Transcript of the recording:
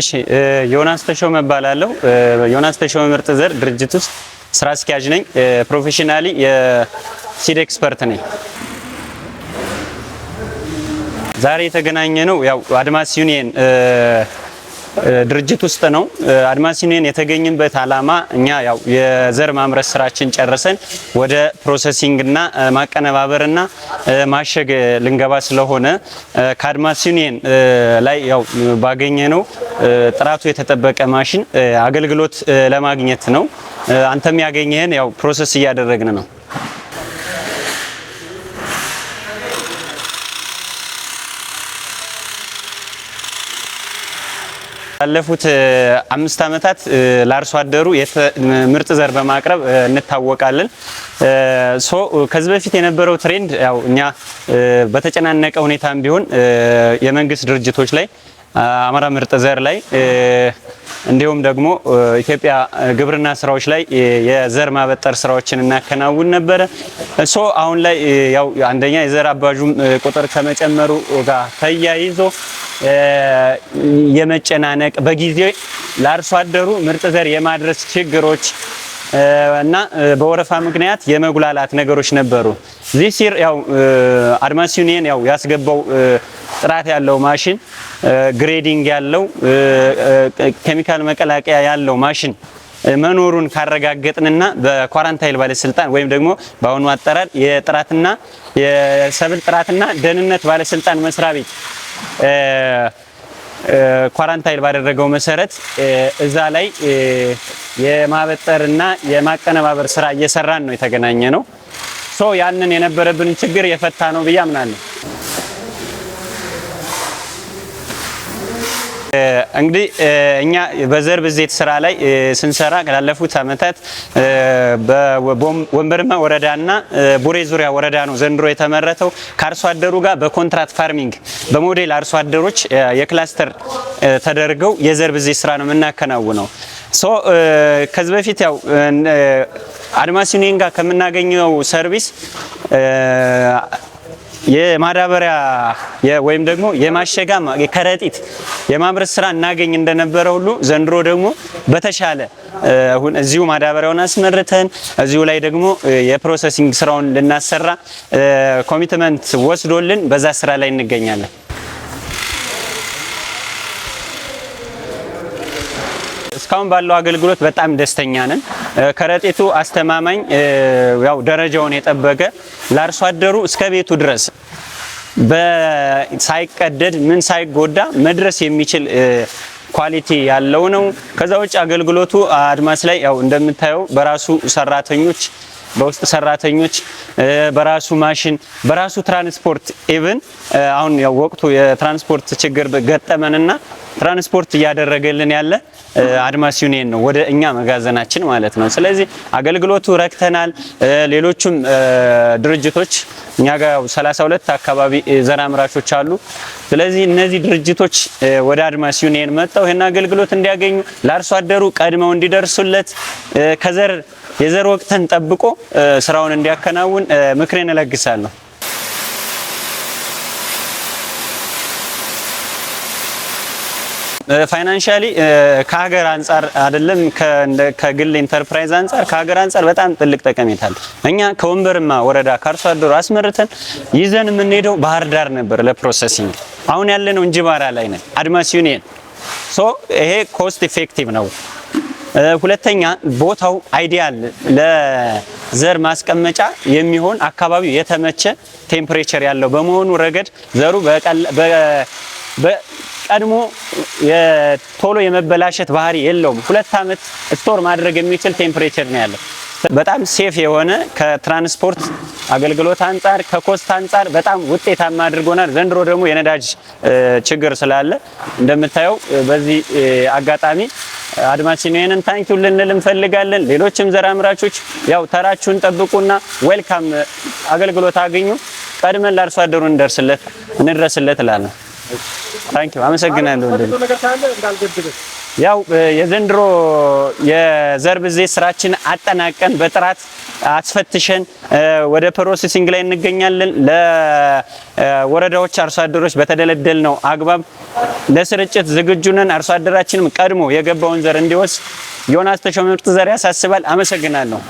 እሺ ዮናስ ተሾመ እባላለሁ። ዮናስ ተሾመ ምርጥ ዘር ድርጅት ውስጥ ስራ አስኪያጅ ነኝ። ፕሮፌሽናሊ የሲድ ኤክስፐርት ነኝ። ዛሬ የተገናኘ ነው ያው አድማስ ዩኒየን ድርጅት ውስጥ ነው። አድማስ ዩኒየን የተገኘበት አላማ እኛ ያው የዘር ማምረት ስራችን ጨርሰን ወደ ፕሮሰሲንግ እና ማቀነባበርና ማሸግ ልንገባ ስለሆነ ከአድማስ ዩኒየን ላይ ያው ባገኘ ነው ጥራቱ የተጠበቀ ማሽን አገልግሎት ለማግኘት ነው። አንተም ያገኘህን ያው ፕሮሰስ እያደረግን ነው። ባለፉት 5 አመታት ለአርሶ አደሩ ምርጥ ዘር በማቅረብ እንታወቃለን። ከዚህ በፊት የነበረው ትሬንድ ያው እኛ በተጨናነቀ ሁኔታም ቢሆን የመንግስት ድርጅቶች ላይ አማራ ምርጥ ዘር ላይ እንዲሁም ደግሞ ኢትዮጵያ ግብርና ስራዎች ላይ የዘር ማበጠር ስራዎችን እናከናውን ነበር። አሁን ላይ ያው አንደኛ የዘር አባዡም ቁጥር ከመጨመሩ ጋር ተያይዞ የመጨናነቅ በጊዜ ለአርሶ አደሩ ምርጥ ዘር የማድረስ ችግሮች እና በወረፋ ምክንያት የመጉላላት ነገሮች ነበሩ። እዚህ ሲር ያው አድማስ ዩኒየን ያው ያስገባው ጥራት ያለው ማሽን ግሬዲንግ ያለው ኬሚካል መቀላቀያ ያለው ማሽን መኖሩን ካረጋገጥንና በኳራንታይል ባለስልጣን ወይም ደግሞ በአሁኑ አጠራር የጥራትና የሰብል ጥራትና ደህንነት ባለስልጣን መስሪያ ቤት ኳራንታይል ባደረገው መሰረት እዛ ላይ የማበጠርና የማቀነባበር ስራ እየሰራን ነው የተገናኘ ነው። ያንን የነበረብን ችግር የፈታ ነው ብዬ አምናለሁ። እንግዲህ እኛ በዘር ብዜት ስራ ላይ ስንሰራ ላለፉት አመታት በወንበርማ ወረዳና ቡሬ ዙሪያ ወረዳ ነው ዘንድሮ የተመረተው። ከአርሶ አደሩ ጋር በኮንትራክት ፋርሚንግ በሞዴል አርሶ አደሮች የክላስተር ተደርገው የዘር ብዜት ስራ ነው የምናከናውነው። ከዚህ በፊት ያው አድማስ ዩኒየን ጋር ከምናገኘው ሰርቪስ የማዳበሪያ ወይም ደግሞ የማሸጋ የከረጢት የማምረት ስራ እናገኝ እንደነበረ ሁሉ ዘንድሮ ደግሞ በተሻለ እዚሁ ማዳበሪያውን አስመርተን እዚሁ ላይ ደግሞ የፕሮሰሲንግ ስራውን ልናሰራ ኮሚትመንት ወስዶልን በዛ ስራ ላይ እንገኛለን። እስካሁን ባለው አገልግሎት በጣም ደስተኛ ነን። ከረጢቱ አስተማማኝ ያው ደረጃውን የጠበቀ ለአርሶ አደሩ እስከ ቤቱ ድረስ ሳይቀደድ ምን ሳይጎዳ መድረስ የሚችል ኳሊቲ ያለው ነው። ከዛ ውጭ አገልግሎቱ አድማስ ላይ ያው እንደምታየው በራሱ ሰራተኞች በውስጥ ሰራተኞች በራሱ ማሽን በራሱ ትራንስፖርት ኢቭን አሁን ያው ወቅቱ የትራንስፖርት ችግር ገጠመንና ትራንስፖርት እያደረገልን ያለ አድማስ ዩኒየን ነው ወደ እኛ መጋዘናችን ማለት ነው። ስለዚህ አገልግሎቱ ረክተናል። ሌሎችም ድርጅቶች እኛ ጋር 32 አካባቢ ዘር አምራቾች አሉ። ስለዚህ እነዚህ ድርጅቶች ወደ አድማስ ዩኒየን መጥተው ይሄን አገልግሎት እንዲያገኙ ለአርሶ አደሩ ቀድመው እንዲደርሱለት የዘር ወቅትን ጠብቆ ስራውን እንዲያከናውን ምክሬን እለግሳለሁ። ፋይናንሻሊ ከሀገር አንፃር አይደለም ከግል ኢንተርፕራይዝ አንፃር ከሀገር አንፃር በጣም ትልቅ ጠቀሜታ አለ። እኛ ከወንበርማ ወረዳ ከአርሶ አደሩ አስመርተን ይዘን የምንሄደው ባህር ዳር ነበር ለፕሮሰሲንግ። አሁን ያለነው እንጅባራ ላይ ነን አድማስ ዩኒየን። ይሄ ኮስት ኢፌክቲቭ ነው። ሁለተኛ ቦታው አይዲያል ለዘር ማስቀመጫ የሚሆን አካባቢው የተመቸ ቴምፕሬቸር ያለው በመሆኑ ረገድ ዘሩ ቀድሞ ቶሎ የመበላሸት ባህሪ የለውም። 2 አመት ስቶር ማድረግ የሚችል ቴምፕሬቸር ነው ያለው። በጣም ሴፍ የሆነ ከትራንስፖርት አገልግሎት አንፃር ከኮስት አንፃር በጣም ውጤታማ አድርጎናል። ዘንድሮ ደግሞ የነዳጅ ችግር ስላለ እንደምታየው በዚህ አጋጣሚ አድማስ ዩኒየንን ታንኪው ልንል እንፈልጋለን። ሌሎችም ዘር አምራቾች ያው ተራችሁን ጠብቁና ዌልካም አገልግሎት አግኙ። ቀድመን ለአርሶ አደሩ እንድረስለት እላለሁ። ታንኪው አመሰግናለሁ። ያው የዘንድሮ የዘር ብዜት ስራችን አጠናቀን በጥራት አስፈትሸን ወደ ፕሮሰሲንግ ላይ እንገኛለን። ለወረዳዎች አርሶ አደሮች በተደለደልነው አግባብ ለስርጭት ዝግጁ ነን። አርሶ አደራችንም ቀድሞ የገባውን ዘር እንዲወስድ ዮናስ ተሾመ ምርጥ ዘር ያሳስባል። አመሰግናለሁ።